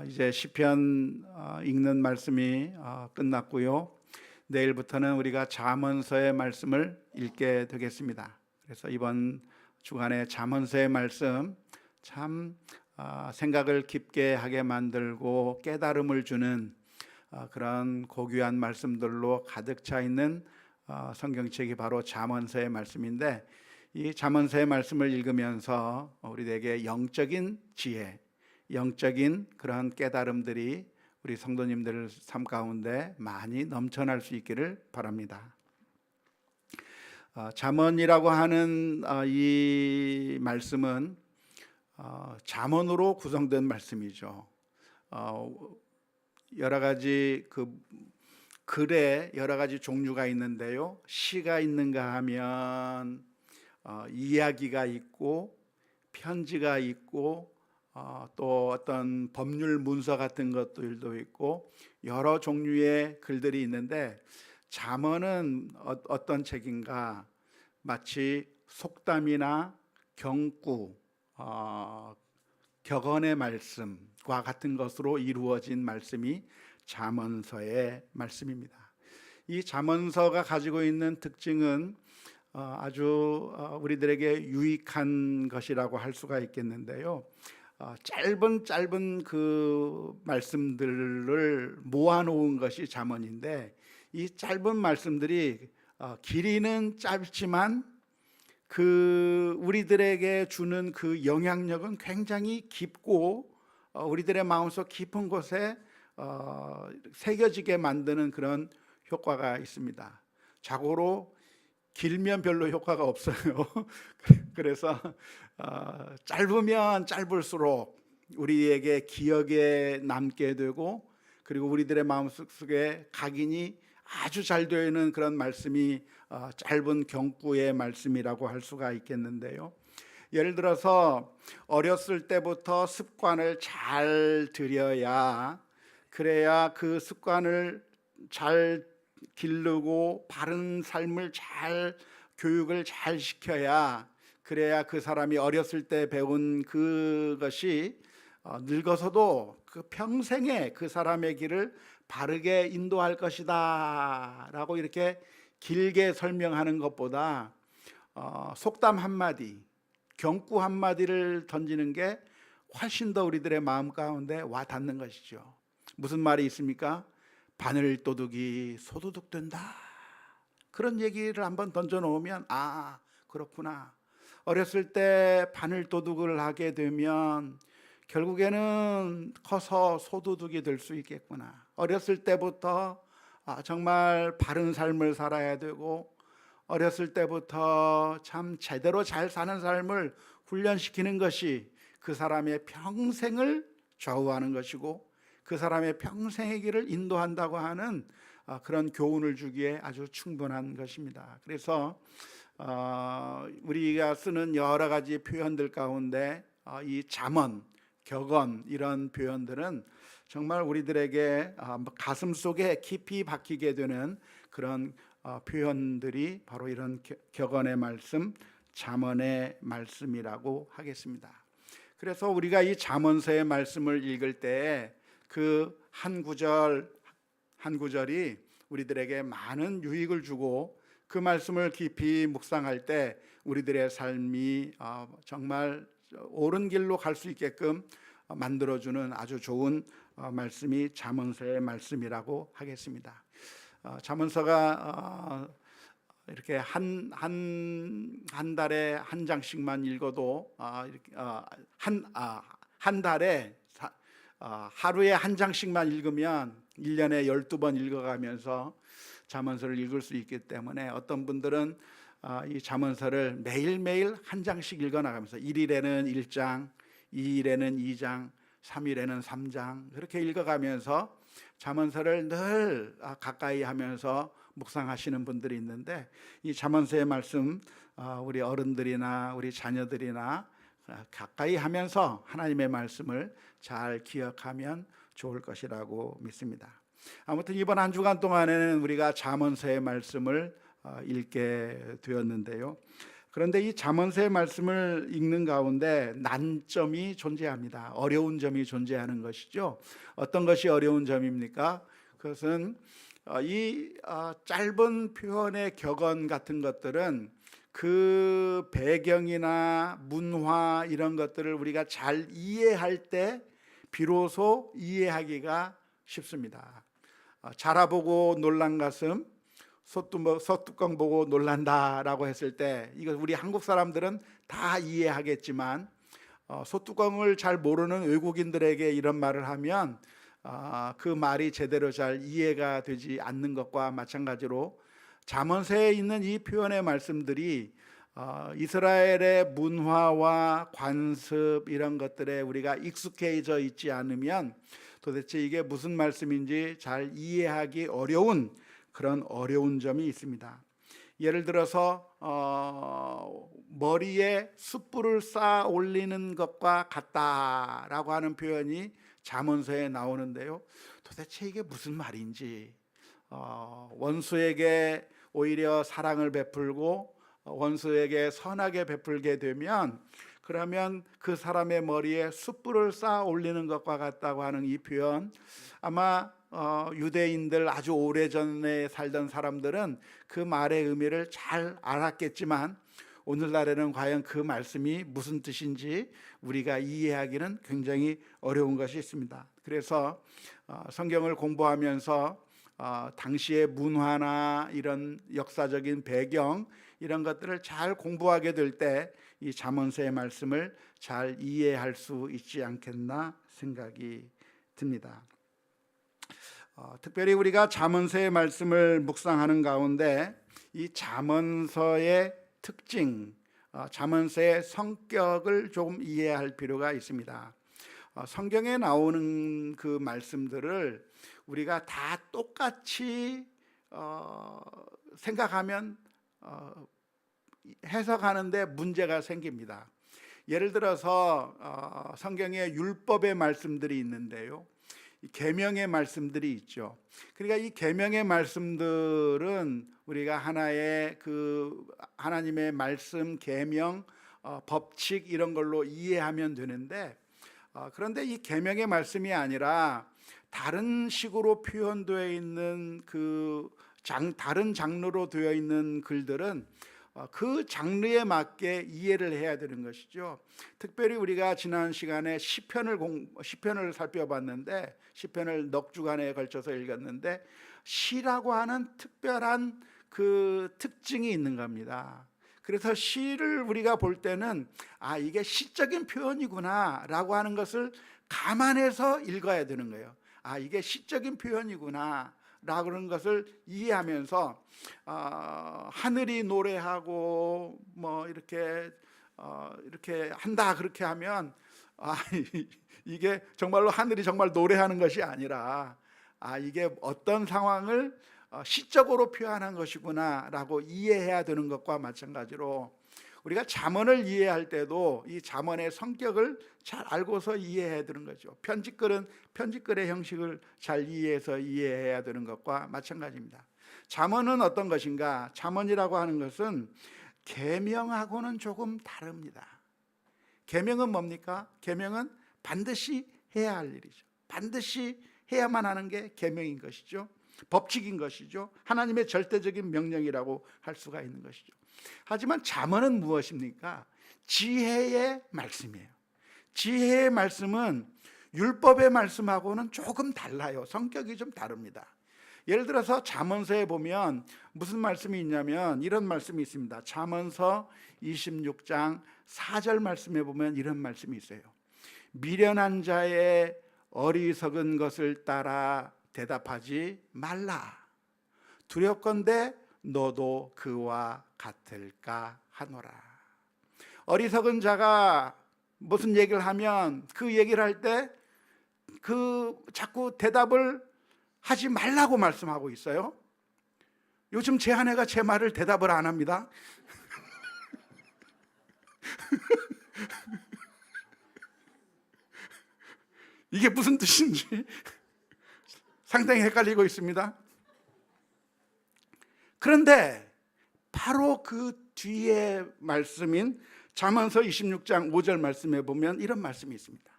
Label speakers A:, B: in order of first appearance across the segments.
A: 이제 시편 읽는 말씀이 끝났고요. 내일부터는 우리가 잠언서의 말씀을 읽게 되겠습니다. 그래서 이번 주간에 잠언서의 말씀 참 생각을 깊게 하게 만들고 깨달음을 주는 그런 고귀한 말씀들로 가득 차 있는 성경책이 바로 잠언서의 말씀인데, 이 잠언서의 말씀을 읽으면서 우리에게 영적인 지혜, 영적인 그런 깨달음들이 우리 성도님들 삶 가운데 많이 넘쳐날 수 있기를 바랍니다. 잠언이라고 하는 이 말씀은 잠언으로 구성된 말씀이죠. 여러 가지 글에 여러 가지 종류가 있는데요. 시가 있는가 하면 이야기가 있고 편지가 있고 또 어떤 법률 문서 같은 것들도 있고 여러 종류의 글들이 있는데, 잠언은 어떤 책인가, 마치 속담이나 경구, 격언의 말씀과 같은 것으로 이루어진 말씀이 잠언서의 말씀입니다. 이 잠언서가 가지고 있는 특징은 아주 우리들에게 유익한 것이라고 할 수가 있겠는데요. 짧은 그 말씀들을 모아놓은 것이 잠언인데, 이 짧은 말씀들이 길이는 짧지만 그 우리들에게 주는 그 영향력은 굉장히 깊고 우리들의 마음속 깊은 곳에 새겨지게 만드는 그런 효과가 있습니다. 자고로 길면 별로 효과가 없어요. 그래서 짧으면 짧을수록 우리에게 기억에 남게 되고, 그리고 우리들의 마음속에 각인이 아주 잘 되어 있는 그런 말씀이 짧은 경구의 말씀이라고 할 수가 있겠는데요. 예를 들어서 어렸을 때부터 습관을 잘 들여야, 그래야 그 습관을 잘 기르고 바른 삶을 잘 교육을 잘 시켜야, 그래야 그 사람이 어렸을 때 배운 그것이 늙어서도 그 평생에 그 사람의 길을 바르게 인도할 것이다 라고 이렇게 길게 설명하는 것보다 속담 한마디, 경구 한마디를 던지는 게 훨씬 더 우리들의 마음 가운데 와 닿는 것이죠. 무슨 말이 있습니까? 바늘도둑이 소도둑 된다, 그런 얘기를 한번 던져 놓으면 그렇구나, 어렸을 때 바늘도둑을 하게 되면 결국에는 커서 소도둑이 될 수 있겠구나, 어렸을 때부터 정말 바른 삶을 살아야 되고 어렸을 때부터 참 제대로 잘 사는 삶을 훈련시키는 것이 그 사람의 평생을 좌우하는 것이고 그 사람의 평생의 길을 인도한다고 하는 그런 교훈을 주기에 아주 충분한 것입니다. 그래서 우리가 쓰는 여러 가지 표현들 가운데 이 잠언, 격언, 이런 표현들은 정말 우리들에게 가슴 속에 깊이 박히게 되는 그런 표현들이 바로 이런 격언의 말씀, 잠언의 말씀이라고 하겠습니다. 그래서 우리가 이 잠언서의 말씀을 읽을 때 그 한 구절 한 구절이 우리들에게 많은 유익을 주고, 그 말씀을 깊이 묵상할 때 우리들의 삶이 정말 옳은 길로 갈 수 있게끔 만들어주는 아주 좋은 말씀이 잠언서의 말씀이라고 하겠습니다. 잠언서가 이렇게 한 달에 한 장씩만 읽어도 한 달에 하루에 한 장씩만 읽으면 1년에 12번 읽어가면서 잠언서를 읽을 수 있기 때문에, 어떤 분들은 이 잠언서를 매일매일 한 장씩 읽어나가면서 1일에는 1장, 2일에는 2장, 3일에는 3장 그렇게 읽어가면서 잠언서를 늘 가까이 하면서 묵상하시는 분들이 있는데, 이 잠언서의 말씀 우리 어른들이나 우리 자녀들이나 가까이 하면서 하나님의 말씀을 잘 기억하면 좋을 것이라고 믿습니다. 아무튼 이번 한 주간 동안에는 우리가 잠언서의 말씀을 읽게 되었는데요. 그런데 이 잠언서의 말씀을 읽는 가운데 난점이 존재합니다. 어려운 점이 존재하는 것이죠. 어떤 것이 어려운 점입니까? 그것은 이 짧은 표현의 격언 같은 것들은 그 배경이나 문화 이런 것들을 우리가 잘 이해할 때 비로소 이해하기가 쉽습니다. 자라보고 놀란 가슴, 소뚜껑 보고 놀란다라고 했을 때 이거 우리 한국 사람들은 다 이해하겠지만 소뚜껑을 잘 모르는 외국인들에게 이런 말을 하면 그 말이 제대로 잘 이해가 되지 않는 것과 마찬가지로 잠언서에 있는 이 표현의 말씀들이 이스라엘의 문화와 관습 이런 것들에 우리가 익숙해져 있지 않으면 도대체 이게 무슨 말씀인지 잘 이해하기 어려운 그런 어려운 점이 있습니다. 예를 들어서 머리에 숯불을 쌓아 올리는 것과 같다라고 하는 표현이 잠언서에 나오는데요. 도대체 이게 무슨 말인지, 원수에게 오히려 사랑을 베풀고 원수에게 선하게 베풀게 되면 그러면 그 사람의 머리에 숯불을 쌓아 올리는 것과 같다고 하는 이 표현, 아마 유대인들 아주 오래전에 살던 사람들은 그 말의 의미를 잘 알았겠지만 오늘날에는 과연 그 말씀이 무슨 뜻인지 우리가 이해하기는 굉장히 어려운 것이 있습니다. 그래서 성경을 공부하면서 당시의 문화나 이런 역사적인 배경 이런 것들을 잘 공부하게 될 때 이 잠언서의 말씀을 잘 이해할 수 있지 않겠나 생각이 듭니다. 특별히 우리가 잠언서의 말씀을 묵상하는 가운데 이 잠언서의 특징, 잠언서의 성격을 조금 이해할 필요가 있습니다. 성경에 나오는 그 말씀들을 우리가 다 똑같이 생각하면 해석하는데 문제가 생깁니다. 예를 들어서 성경에 율법의 말씀들이 있는데요, 계명의 말씀들이 있죠. 그러니까 이 계명의 말씀들은 우리가 하나의 그 하나님의 말씀, 계명, 법칙 이런 걸로 이해하면 되는데 그런데 이 계명의 말씀이 아니라 다른 식으로 표현되어 있는 다른 장르로 되어 있는 글들은 그 장르에 맞게 이해를 해야 되는 것이죠. 특별히 우리가 지난 시간에 시편을 살펴봤는데, 시편을 넉 주간에 걸쳐서 읽었는데 시라고 하는 특별한 그 특징이 있는 겁니다. 그래서 시를 우리가 볼 때는 이게 시적인 표현이구나 라고 하는 것을 감안해서 읽어야 되는 거예요. 이게 시적인 표현이구나 라고 하는 것을 이해하면서 하늘이 노래하고 뭐 이렇게 한다 그렇게 하면 이게 정말로 하늘이 정말 노래하는 것이 아니라 이게 어떤 상황을 시적으로 표현한 것이구나 라고 이해해야 되는 것과 마찬가지로 우리가 잠언을 이해할 때도 이 잠언의 성격을 잘 알고서 이해해야 되는 거죠. 편집글은 편집글의 형식을 잘 이해해서 이해해야 되는 것과 마찬가지입니다. 잠언은 어떤 것인가? 잠언이라고 하는 것은 계명하고는 조금 다릅니다. 계명은 뭡니까? 계명은 반드시 해야 할 일이죠. 반드시 해야만 하는 게 계명인 것이죠. 법칙인 것이죠. 하나님의 절대적인 명령이라고 할 수가 있는 것이죠. 하지만 잠언은 무엇입니까? 지혜의 말씀이에요. 지혜의 말씀은 율법의 말씀하고는 조금 달라요. 성격이 좀 다릅니다. 예를 들어서 잠언서에 보면 무슨 말씀이 있냐면 이런 말씀이 있습니다. 잠언서 26장 4절 말씀에 보면 이런 말씀이 있어요. 미련한 자의 어리석은 것을 따라 대답하지 말라. 두렵건대 너도 그와 같을까 하노라. 어리석은 자가 무슨 얘기를 하면 그 얘기를 할 때 자꾸 대답을 하지 말라고 말씀하고 있어요. 요즘 제 아내가 제 말을 대답을 안 합니다. 이게 무슨 뜻인지 상당히 헷갈리고 있습니다. 그런데 바로 그 뒤에 말씀인 잠언서 26장 5절 말씀에 보면 이런 말씀이 있습니다.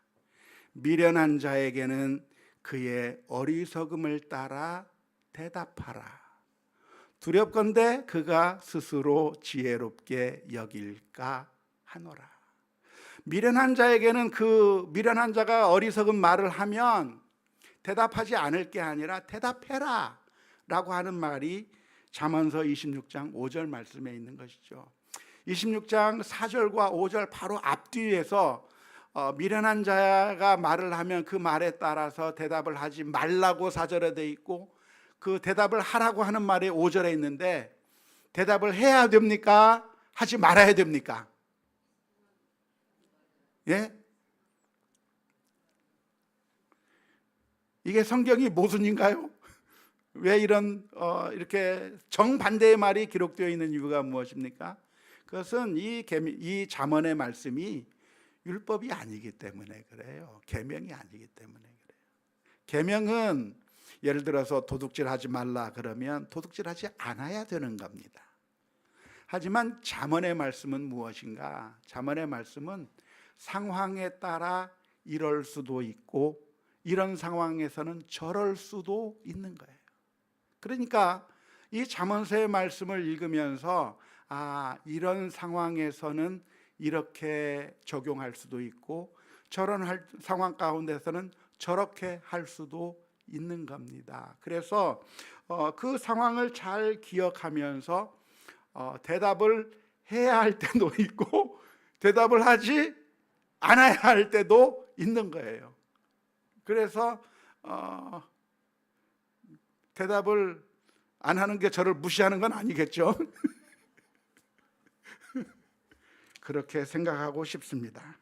A: 미련한 자에게는 그의 어리석음을 따라 대답하라. 두렵건대 그가 스스로 지혜롭게 여길까 하노라. 미련한 자에게는 그 미련한 자가 어리석은 말을 하면 대답하지 않을 게 아니라 대답해라 라고 하는 말이 잠언서 26장 5절 말씀에 있는 것이죠. 26장 4절과 5절 바로 앞뒤에서 미련한 자가 말을 하면 그 말에 따라서 대답을 하지 말라고 4절에 돼 있고, 그 대답을 하라고 하는 말이 5절에 있는데, 대답을 해야 됩니까? 하지 말아야 됩니까? 예? 이게 성경이 모순인가요? 왜 이런 이렇게 정반대의 말이 기록되어 있는 이유가 무엇입니까? 그것은 이 잠언의 말씀이 율법이 아니기 때문에 그래요. 계명이 아니기 때문에 그래요. 계명은 예를 들어서 도둑질하지 말라 그러면 도둑질하지 않아야 되는 겁니다. 하지만 잠언의 말씀은 무엇인가? 잠언의 말씀은 상황에 따라 이럴 수도 있고 이런 상황에서는 저럴 수도 있는 거예요. 그러니까 이 잠언서의 말씀을 읽으면서 이런 상황에서는 이렇게 적용할 수도 있고 저런 상황 가운데서는 저렇게 할 수도 있는 겁니다. 그래서 그 상황을 잘 기억하면서 대답을 해야 할 때도 있고 대답을 하지 않아야 할 때도 있는 거예요. 그래서 대답을 안 하는 게 저를 무시하는 건 아니겠죠? 그렇게 생각하고 싶습니다.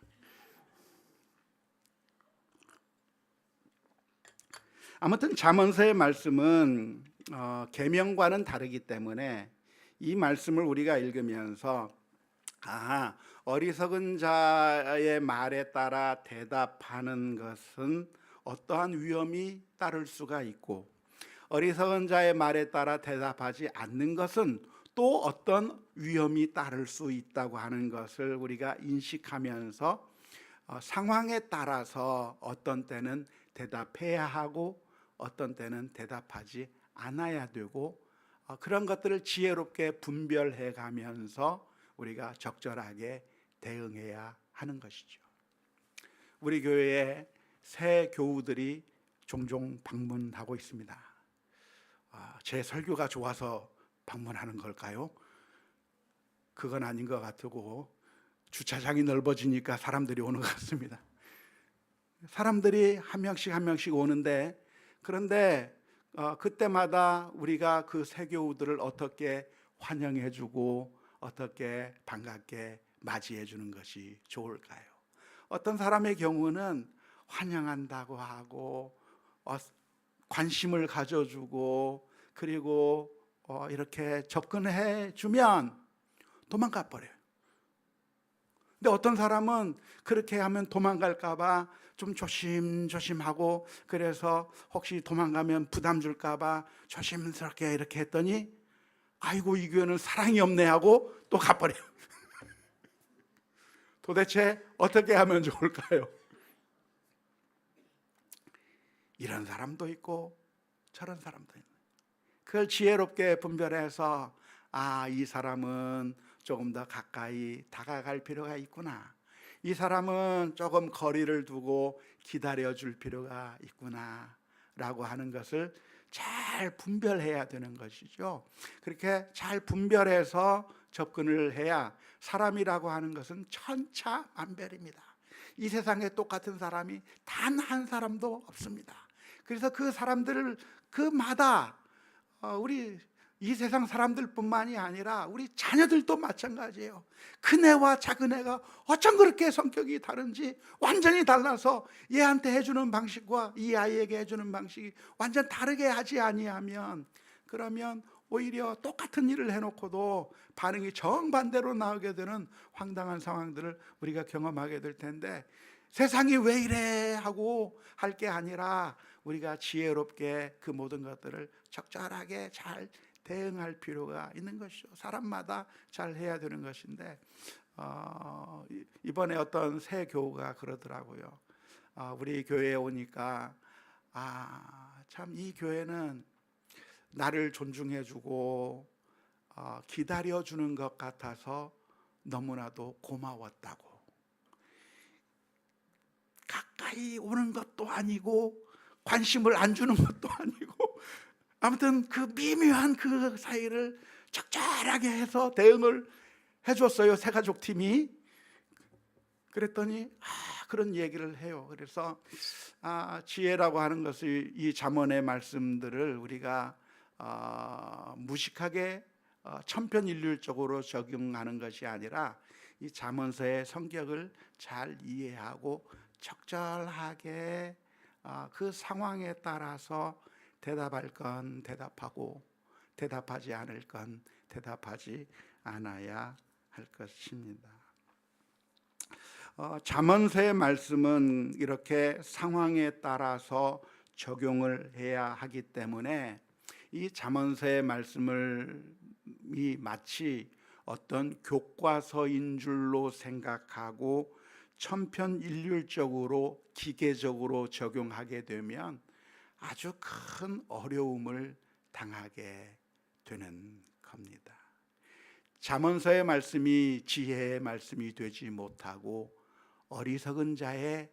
A: 아무튼 잠언서의 말씀은 계명과는 다르기 때문에 이 말씀을 우리가 읽으면서 어리석은 자의 말에 따라 대답하는 것은 어떠한 위험이 따를 수가 있고 어리석은 자의 말에 따라 대답하지 않는 것은 또 어떤 위험이 따를 수 있다고 하는 것을 우리가 인식하면서 상황에 따라서 어떤 때는 대답해야 하고 어떤 때는 대답하지 않아야 되고 그런 것들을 지혜롭게 분별해 가면서 우리가 적절하게 대응해야 하는 것이죠. 우리 교회에 새 교우들이 종종 방문하고 있습니다. 제 설교가 좋아서 방문하는 걸까요? 그건 아닌 것 같고 주차장이 넓어지니까 사람들이 오는 것 같습니다. 사람들이 한 명씩 오는데 그런데 그때마다 우리가 그 새 교우들을 어떻게 환영해주고 어떻게 반갑게 맞이해주는 것이 좋을까요? 어떤 사람의 경우는 환영한다고 하고 관심을 가져주고 그리고 이렇게 접근해 주면 도망가 버려요. 근데 어떤 사람은 그렇게 하면 도망갈까 봐 좀 조심조심하고 그래서 혹시 도망가면 부담 줄까 봐 조심스럽게 이렇게 했더니 아이고 이 교회는 사랑이 없네 하고 또 가버려요. 도대체 어떻게 하면 좋을까요? 이런 사람도 있고 저런 사람도 있고 그걸 지혜롭게 분별해서 이 사람은 조금 더 가까이 다가갈 필요가 있구나. 이 사람은 조금 거리를 두고 기다려줄 필요가 있구나 라고 하는 것을 잘 분별해야 되는 것이죠. 그렇게 잘 분별해서 접근을 해야 사람이라고 하는 것은 천차만별입니다. 이 세상에 똑같은 사람이 단 한 사람도 없습니다. 그래서 그 사람들을 그마다 우리 이 세상 사람들뿐만이 아니라 우리 자녀들도 마찬가지예요. 큰애와 작은애가 어쩜 그렇게 성격이 다른지 완전히 달라서 얘한테 해주는 방식과 이 아이에게 해주는 방식이 완전 다르게 하지 아니하면 그러면 오히려 똑같은 일을 해놓고도 반응이 정반대로 나오게 되는 황당한 상황들을 우리가 경험하게 될 텐데 세상이 왜 이래 하고 할 게 아니라 우리가 지혜롭게 그 모든 것들을 적절하게 잘 대응할 필요가 있는 것이죠. 사람마다 잘 해야 되는 것인데 이번에 어떤 새 교우가 그러더라고요. 우리 교회에 오니까 참 이 교회는 나를 존중해주고 기다려주는 것 같아서 너무나도 고마웠다고. 가까이 오는 것도 아니고 관심을 안 주는 것도 아니고 아무튼 그 미묘한 그 사이를 적절하게 해서 대응을 해줬어요, 새가족팀이. 그랬더니 그런 얘기를 해요. 그래서 지혜라고 하는 것을, 이 잠언의 말씀들을 우리가 무식하게 천편일률적으로 적용하는 것이 아니라 이 잠언서의 성격을 잘 이해하고 적절하게 그 상황에 따라서 대답할 건 대답하고 대답하지 않을 건 대답하지 않아야 할 것입니다. 잠언서의 말씀은 이렇게 상황에 따라서 적용을 해야 하기 때문에 이 잠언서의 말씀을 마치 어떤 교과서인 줄로 생각하고 천편일률적으로 기계적으로 적용하게 되면 아주 큰 어려움을 당하게 되는 겁니다. 잠언서의 말씀이 지혜의 말씀이 되지 못하고 어리석은 자의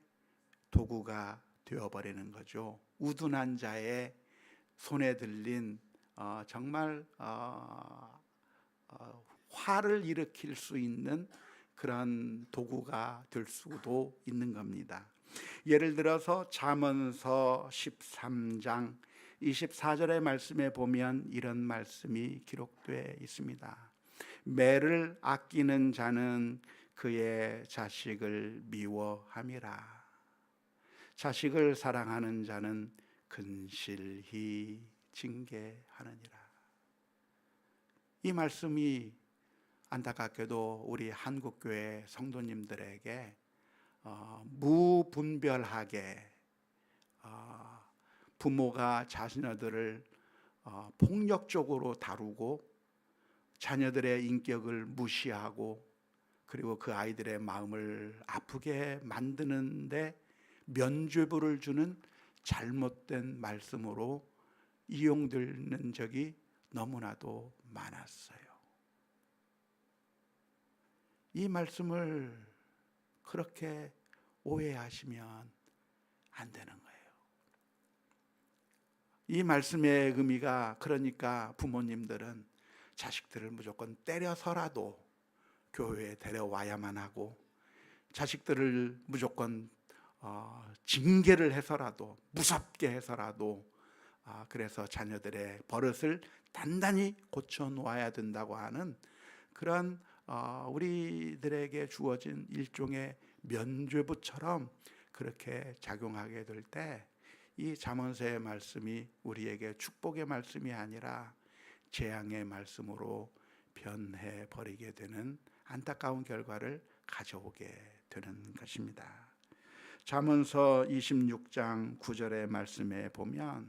A: 도구가 되어버리는 거죠. 우둔한 자의 손에 들린 정말 화를 일으킬 수 있는 그런 도구가 될 수도 있는 겁니다. 예를 들어서 잠언서 13장 24절의 말씀에 보면 이런 말씀이 기록되어 있습니다. 매를 아끼는 자는 그의 자식을 미워함이라. 자식을 사랑하는 자는 근실히 징계하느니라. 이 말씀이 안타깝게도 우리 한국교회 성도님들에게 무분별하게 부모가 자녀들을 폭력적으로 다루고 자녀들의 인격을 무시하고 그리고 그 아이들의 마음을 아프게 만드는데 면죄부를 주는 잘못된 말씀으로 이용되는 적이 너무나도 많았어요. 이 말씀을 그렇게 오해하시면 안 되는 거예요. 이 말씀의 의미가, 그러니까 부모님들은 자식들을 무조건 때려서라도 교회에 데려와야만 하고 자식들을 무조건 징계를 해서라도, 무섭게 해서라도 그래서 자녀들의 버릇을 단단히 고쳐놓아야 된다고 하는 그런 우리들에게 주어진 일종의 면죄부처럼 그렇게 작용하게 될 때 이 잠언서의 말씀이 우리에게 축복의 말씀이 아니라 재앙의 말씀으로 변해버리게 되는 안타까운 결과를 가져오게 되는 것입니다. 잠언서 26장 9절의 말씀에 보면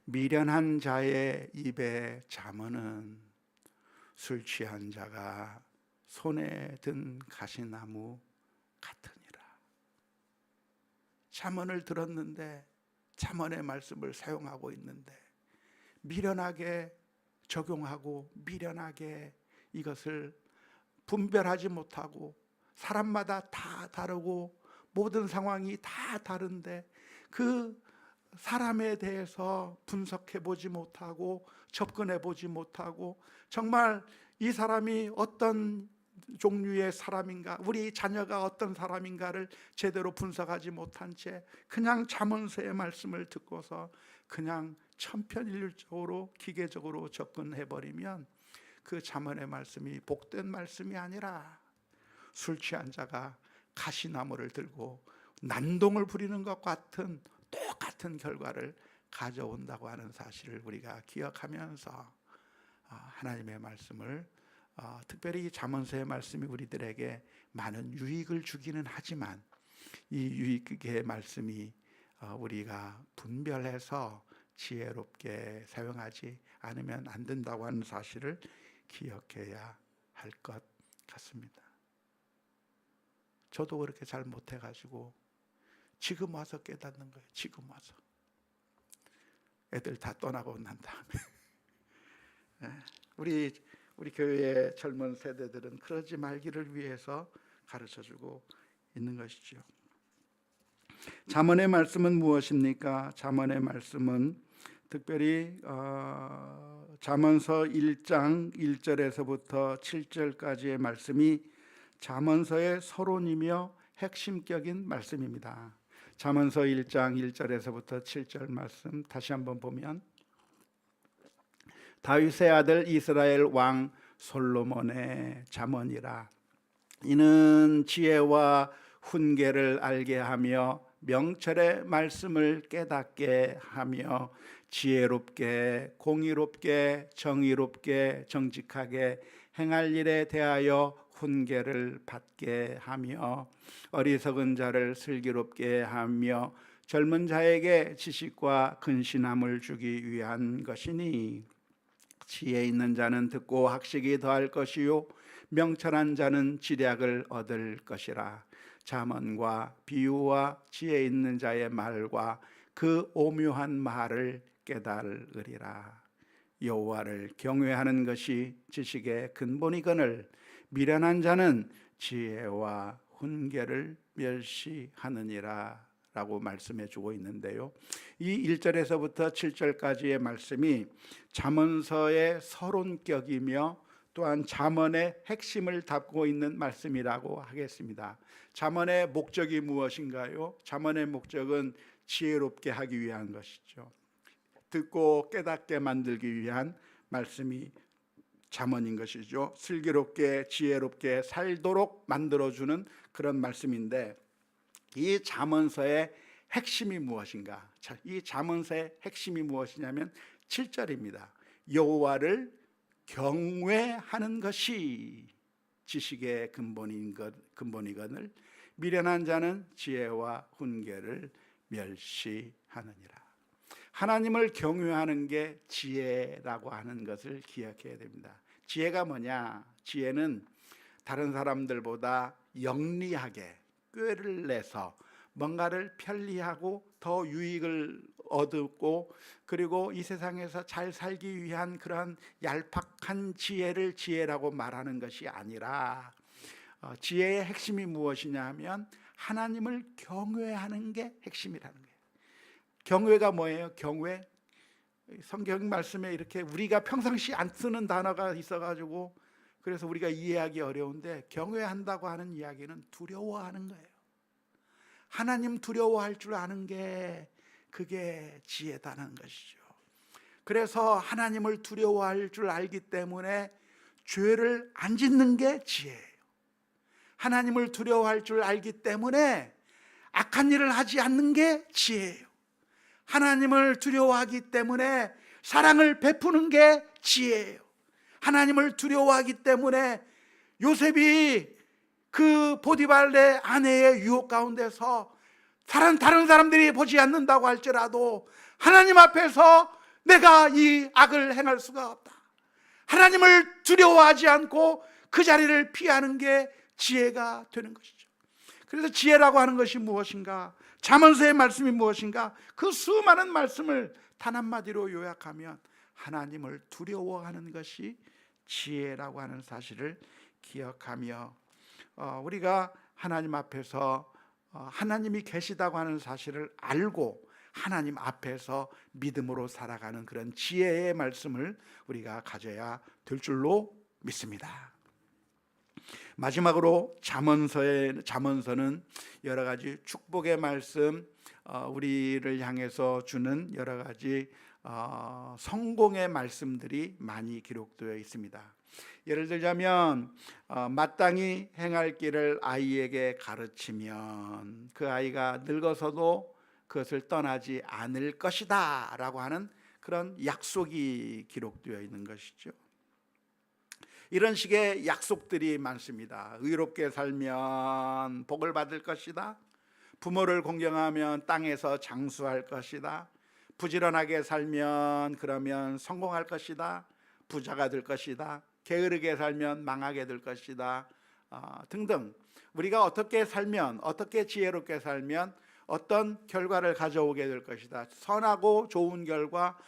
A: 미련한 자의 입에 잠언은 술 취한 자가 손에 든 가시나무 같으니라. 잠언을 들었는데, 잠언의 말씀을 사용하고 있는데 미련하게 적용하고 미련하게 이것을 분별하지 못하고, 사람마다 다 다르고 모든 상황이 다 다른데 그 사람에 대해서 분석해 보지 못하고 접근해 보지 못하고 정말 이 사람이 어떤 종류의 사람인가, 우리 자녀가 어떤 사람인가를 제대로 분석하지 못한 채 그냥 잠언서의 말씀을 듣고서 그냥 천편일률적으로 기계적으로 접근해 버리면 그 잠언의 말씀이 복된 말씀이 아니라 술 취한 자가 가시나무를 들고 난동을 부리는 것 같은 똑같은 결과를 가져온다고 하는 사실을 우리가 기억하면서 하나님의 말씀을, 특별히 잠언서의 말씀이 우리들에게 많은 유익을 주기는 하지만 이 유익의 말씀이 우리가 분별해서 지혜롭게 사용하지 않으면 안 된다고 하는 사실을 기억해야 할 것 같습니다. 저도 그렇게 잘 못해가지고 지금 와서 깨닫는 거예요. 지금 와서. 애들 다 떠나고 난 다음에. 우리 교회의 젊은 세대들은 그러지 말기를 위해서 가르쳐주고 있는 것이죠. 잠언의 말씀은 무엇입니까? 잠언의 말씀은 특별히 잠언서 1장 1절에서부터 7절까지의 말씀이 잠언서의 서론이며 핵심격인 말씀입니다. 잠언서 1장 1절에서부터 7절 말씀 다시 한번 보면, 다윗의 아들 이스라엘 왕 솔로몬의 잠언이라. 이는 지혜와 훈계를 알게 하며 명철의 말씀을 깨닫게 하며 지혜롭게 공의롭게 정의롭게 정직하게 행할 일에 대하여 훈계를 받게 하며 어리석은 자를 슬기롭게 하며 젊은 자에게 지식과 근신함을 주기 위한 것이니, 지혜 있는 자는 듣고 학식이 더할 것이요 명철한 자는 지략을 얻을 것이라. 잠언과 비유와 지혜 있는 자의 말과 그 오묘한 말을 깨달으리라. 여호와를 경외하는 것이 지식의 근본이거늘 미련한 자는 지혜와 훈계를 멸시하느니라 라고 말씀해 주고 있는데요, 이 1절에서부터 7절까지의 말씀이 잠언서의 서론격이며 또한 잠언의 핵심을 담고 있는 말씀이라고 하겠습니다. 잠언의 목적이 무엇인가요? 잠언의 목적은 지혜롭게 하기 위한 것이죠. 듣고 깨닫게 만들기 위한 말씀이 잠언인 것이죠. 슬기롭게 지혜롭게 살도록 만들어주는 그런 말씀인데, 이 잠언서의 핵심이 무엇인가? 이 잠언서의 핵심이 무엇이냐면 7절입니다. 여호와를 경외하는 것이 지식의 근본이거늘 미련한 자는 지혜와 훈계를 멸시하느니라. 하나님을 경외하는 게 지혜라고 하는 것을 기억해야 됩니다. 지혜가 뭐냐? 지혜는 다른 사람들보다 영리하게 꾀를 내서 뭔가를 편리하고 더 유익을 얻고, 그리고 이 세상에서 잘 살기 위한 그런 얄팍한 지혜를 지혜라고 말하는 것이 아니라, 지혜의 핵심이 무엇이냐 하면 하나님을 경외하는 게 핵심이라는 거예요. 경외가 뭐예요? 경외, 성경 말씀에 이렇게 우리가 평상시 안 쓰는 단어가 있어가지고 그래서 우리가 이해하기 어려운데, 경외한다고 하는 이야기는 두려워하는 거예요. 하나님 두려워할 줄 아는 게 그게 지혜다는 것이죠. 그래서 하나님을 두려워할 줄 알기 때문에 죄를 안 짓는 게 지혜예요. 하나님을 두려워할 줄 알기 때문에 악한 일을 하지 않는 게 지혜예요. 하나님을 두려워하기 때문에 사랑을 베푸는 게 지혜예요. 하나님을 두려워하기 때문에 요셉이 그 보디발의 아내의 유혹 가운데서 다른 사람들이 보지 않는다고 할지라도 하나님 앞에서 내가 이 악을 행할 수가 없다, 하나님을 두려워하지 않고 그 자리를 피하는 게 지혜가 되는 것이죠. 그래서 지혜라고 하는 것이 무엇인가? 잠언서의 말씀이 무엇인가? 그 수많은 말씀을 단 한마디로 요약하면 하나님을 두려워하는 것이 지혜라고 하는 사실을 기억하며, 우리가 하나님 앞에서 하나님이 계시다고 하는 사실을 알고 하나님 앞에서 믿음으로 살아가는 그런 지혜의 말씀을 우리가 가져야 될 줄로 믿습니다. 마지막으로 잠언서는 여러 가지 축복의 말씀, 우리를 향해서 주는 여러 가지 성공의 말씀들이 많이 기록되어 있습니다. 예를 들자면 마땅히 행할 길을 아이에게 가르치면 그 아이가 늙어서도 그것을 떠나지 않을 것이다 라고 하는 그런 약속이 기록되어 있는 것이죠. 이런 식의 약속들이 많습니다. 의롭게 살면 복을 받을 것이다, 부모를 공경하면 땅에서 장수할 것이다, 부지런하게 살면 그러면 성공할 것이다, 부자가 될 것이다, 게으르게 살면 망하게 될 것이다, 등등. 우리가 어떻게 살면, 어떻게 지혜롭게 살면 어떤 결과를 가져오게 될 것이다, 선하고 좋은 결과,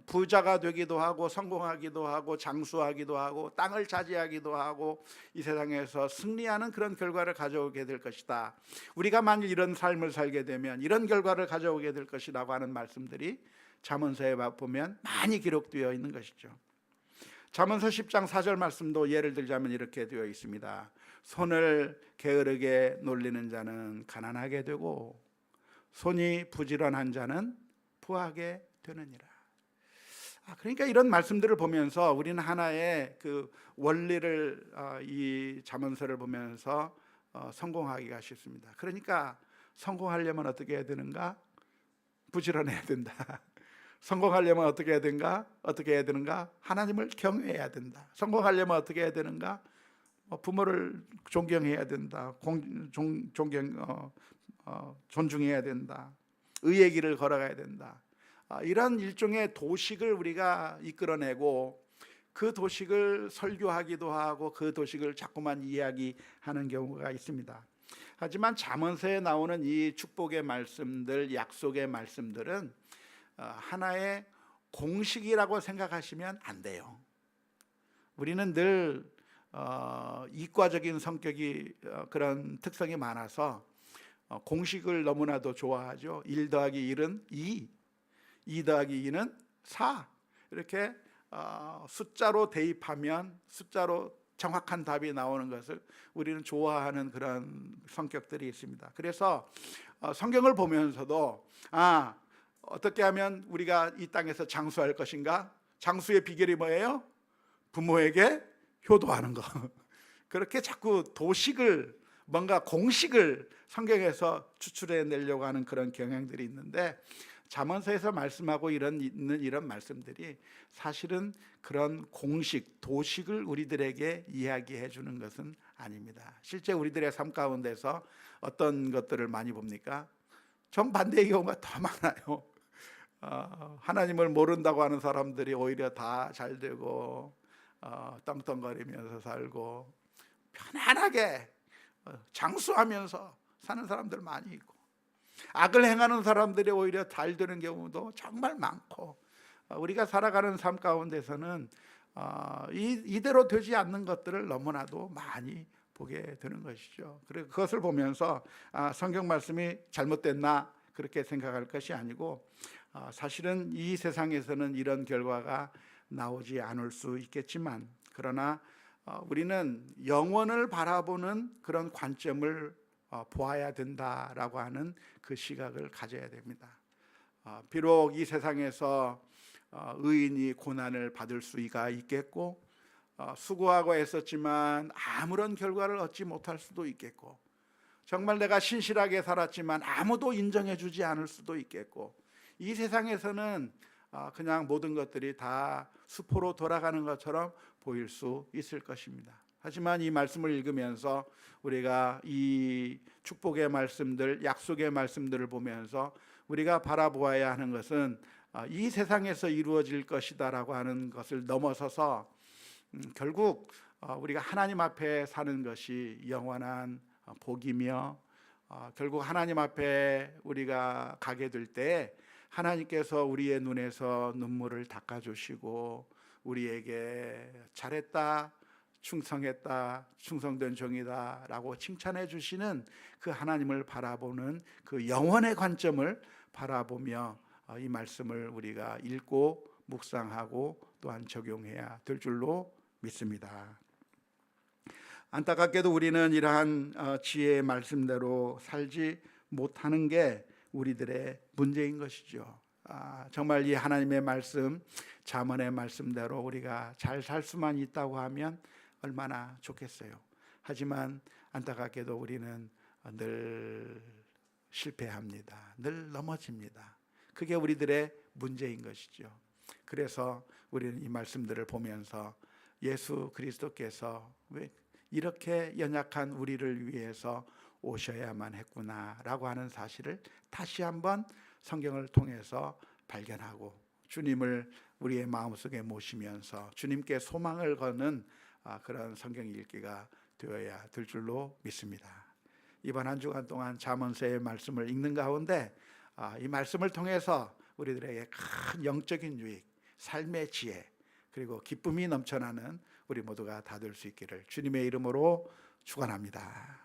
A: 부자가 되기도 하고 성공하기도 하고 장수하기도 하고 땅을 차지하기도 하고 이 세상에서 승리하는 그런 결과를 가져오게 될 것이다. 우리가 만일 이런 삶을 살게 되면 이런 결과를 가져오게 될 것이라고 하는 말씀들이 잠언서에 보면 많이 기록되어 있는 것이죠. 잠언서 10장 4절 말씀도 예를 들자면 이렇게 되어 있습니다. 손을 게으르게 놀리는 자는 가난하게 되고 손이 부지런한 자는 부하게 되느니라. 그러니까 이런 말씀들을 보면서 우리는 하나의 그 원리를, 이 잠언서를 보면서 성공하기가 쉽습니다. 그러니까 성공하려면 어떻게 해야 되는가? 부지런해야 된다. 성공하려면 어떻게 해야 되는가? 어떻게 해야 되는가? 하나님을 경외해야 된다. 성공하려면 어떻게 해야 되는가? 부모를 존경해야 된다. 존중해야 된다. 의의 길을 걸어가야 된다. 이런 일종의 도식을 우리가 이끌어내고 그 도식을 설교하기도 하고 그 도식을 자꾸만 이야기하는 경우가 있습니다. 하지만 잠언서에 나오는 이 축복의 말씀들, 약속의 말씀들은 하나의 공식이라고 생각하시면 안 돼요. 우리는 늘 이과적인 성격이, 그런 특성이 많아서 공식을 너무나도 좋아하죠. 1 더하기 1은 2, 2 더하기 2는 4, 이렇게 숫자로 대입하면 숫자로 정확한 답이 나오는 것을 우리는 좋아하는 그런 성격들이 있습니다. 그래서 성경을 보면서도 어떻게 하면 우리가 이 땅에서 장수할 것인가? 장수의 비결이 뭐예요? 부모에게 효도하는 거. 그렇게 자꾸 도식을, 뭔가 공식을 성경에서 추출해 내려고 하는 그런 경향들이 있는데, 잠언서에서 말씀하고 있는 이런 말씀들이 사실은 그런 공식, 도식을 우리들에게 이야기해 주는 것은 아닙니다. 실제 우리들의 삶 가운데서 어떤 것들을 많이 봅니까? 정반대의 경우가 더 많아요. 하나님을 모른다고 하는 사람들이 오히려 다 잘 되고 떵떵거리면서 살고 편안하게 장수하면서 사는 사람들 많이 있고, 악을 행하는 사람들이 오히려 잘 되는 경우도 정말 많고, 우리가 살아가는 삶 가운데서는 이대로 되지 않는 것들을 너무나도 많이 보게 되는 것이죠. 그리고 그것을 보면서 성경 말씀이 잘못됐나 그렇게 생각할 것이 아니고, 사실은 이 세상에서는 이런 결과가 나오지 않을 수 있겠지만, 그러나 우리는 영원을 바라보는 그런 관점을 보아야 된다라고 하는 그 시각을 가져야 됩니다. 비록 이 세상에서 의인이 고난을 받을 수가 있겠고, 수고하고 애썼지만 아무런 결과를 얻지 못할 수도 있겠고, 정말 내가 신실하게 살았지만 아무도 인정해 주지 않을 수도 있겠고, 이 세상에서는 그냥 모든 것들이 다 수포로 돌아가는 것처럼 보일 수 있을 것입니다. 하지만 이 말씀을 읽으면서 우리가 이 축복의 말씀들, 약속의 말씀들을 보면서 우리가 바라보아야 하는 것은 이 세상에서 이루어질 것이다라고 하는 것을 넘어서서 결국 우리가 하나님 앞에 사는 것이 영원한 복이며, 결국 하나님 앞에 우리가 가게 될 때 하나님께서 우리의 눈에서 눈물을 닦아주시고 우리에게 잘했다, 충성했다, 충성된 종이다 라고 칭찬해 주시는 그 하나님을 바라보는 그 영원의 관점을 바라보며 이 말씀을 우리가 읽고 묵상하고 또한 적용해야 될 줄로 믿습니다. 안타깝게도 우리는 이러한 지혜의 말씀대로 살지 못하는 게 우리들의 문제인 것이죠. 정말 이 하나님의 말씀, 잠언의 말씀대로 우리가 잘 살 수만 있다고 하면 얼마나 좋겠어요. 하지만 안타깝게도 우리는 늘 실패합니다. 늘 넘어집니다. 그게 우리들의 문제인 것이죠. 그래서 우리는 이 말씀들을 보면서 예수 그리스도께서 왜 이렇게 연약한 우리를 위해서 오셔야만 했구나라고 하는 사실을 다시 한번 성경을 통해서 발견하고 주님을 우리의 마음속에 모시면서 주님께 소망을 거는 그런 성경 읽기가 되어야 될 줄로 믿습니다. 이번 한 주간 동안 잠언서의 말씀을 읽는 가운데 이 말씀을 통해서 우리들에게 큰 영적인 유익, 삶의 지혜, 그리고 기쁨이 넘쳐나는 우리 모두가 다 될 수 있기를 주님의 이름으로 축원합니다.